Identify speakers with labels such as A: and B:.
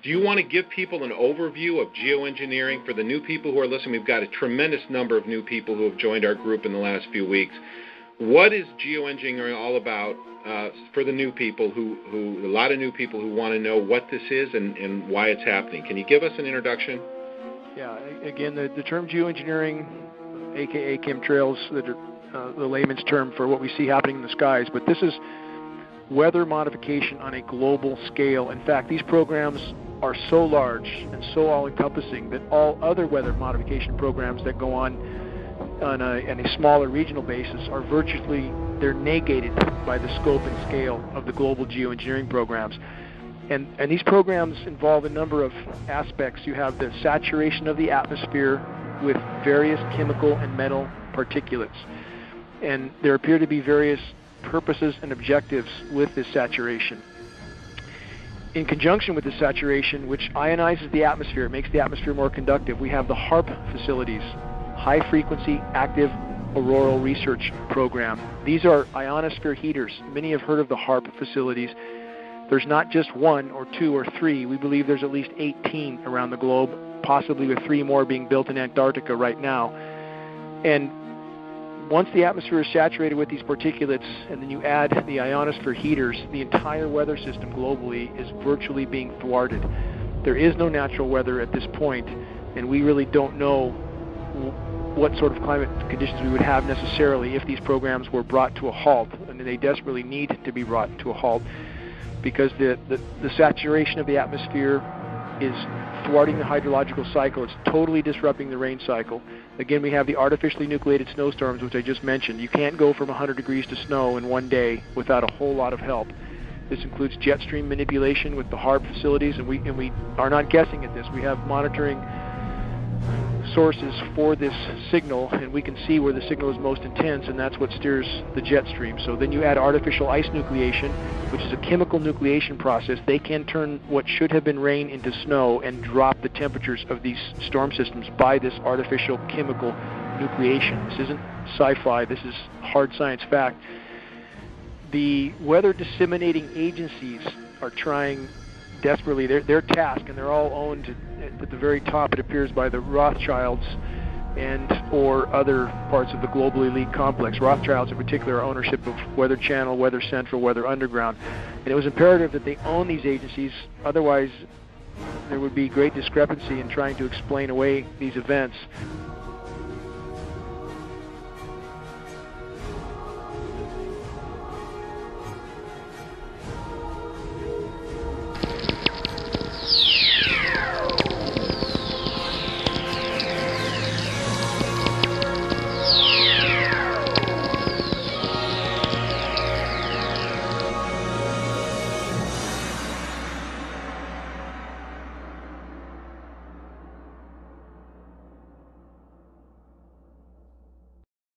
A: Do you want to give people an overview of geoengineering? For the new people who are listening, we've got a tremendous number of new people who have joined our group in the last few weeks. What is geoengineering all about for the new people a lot of new people who want to know what this is and why it's happening? Can you give us an introduction?
B: Yeah, again, the term geoengineering, aka chemtrails, the layman's term for what we see happening in the skies, but this is weather modification on a global scale. In fact, these programs are so large and so all-encompassing that all other weather modification programs that go on a smaller regional basis are virtually, they're negated by the scope and scale of the global geoengineering programs. And these programs involve a number of aspects. You have the saturation of the atmosphere with various chemical and metal particulates. And there appear to be various purposes and objectives with this saturation. In conjunction with the saturation, which ionizes the atmosphere, it makes the atmosphere more conductive, we have the HAARP facilities, High Frequency Active Auroral Research Program. These are ionosphere heaters. Many have heard of the HAARP facilities. There's not just one or two or three. We believe there's at least 18 around the globe, possibly with 3 more being built in Antarctica right now. And once the atmosphere is saturated with these particulates, and then you add the ionosphere heaters, the entire weather system globally is virtually being thwarted. There is no natural weather at this point, and we really don't know what sort of climate conditions we would have necessarily if these programs were brought to a halt, and they desperately need to be brought to a halt, because the saturation of the atmosphere is thwarting the hydrological cycle. It's totally disrupting the rain cycle. Again, we have the artificially nucleated snowstorms, which I just mentioned. You can't go from 100 degrees to snow in one day without a whole lot of help. This includes jet stream manipulation with the HAARP facilities, and we are not guessing at this. We have monitoring sources for this signal, and we can see where the signal is most intense, and that's what steers the jet stream. So then you add artificial ice nucleation, which is a chemical nucleation process. They can turn what should have been rain into snow and drop the temperatures of these storm systems by this artificial chemical nucleation. This isn't sci-fi, this is hard science fact. The weather disseminating agencies are trying desperately, their task, and they're all owned at the very top, it appears, by the Rothschilds and or other parts of the global elite complex. Rothschilds in particular are ownership of Weather Channel, Weather Central, Weather Underground. And it was imperative that they own these agencies, otherwise there would be great discrepancy in trying to explain away these events.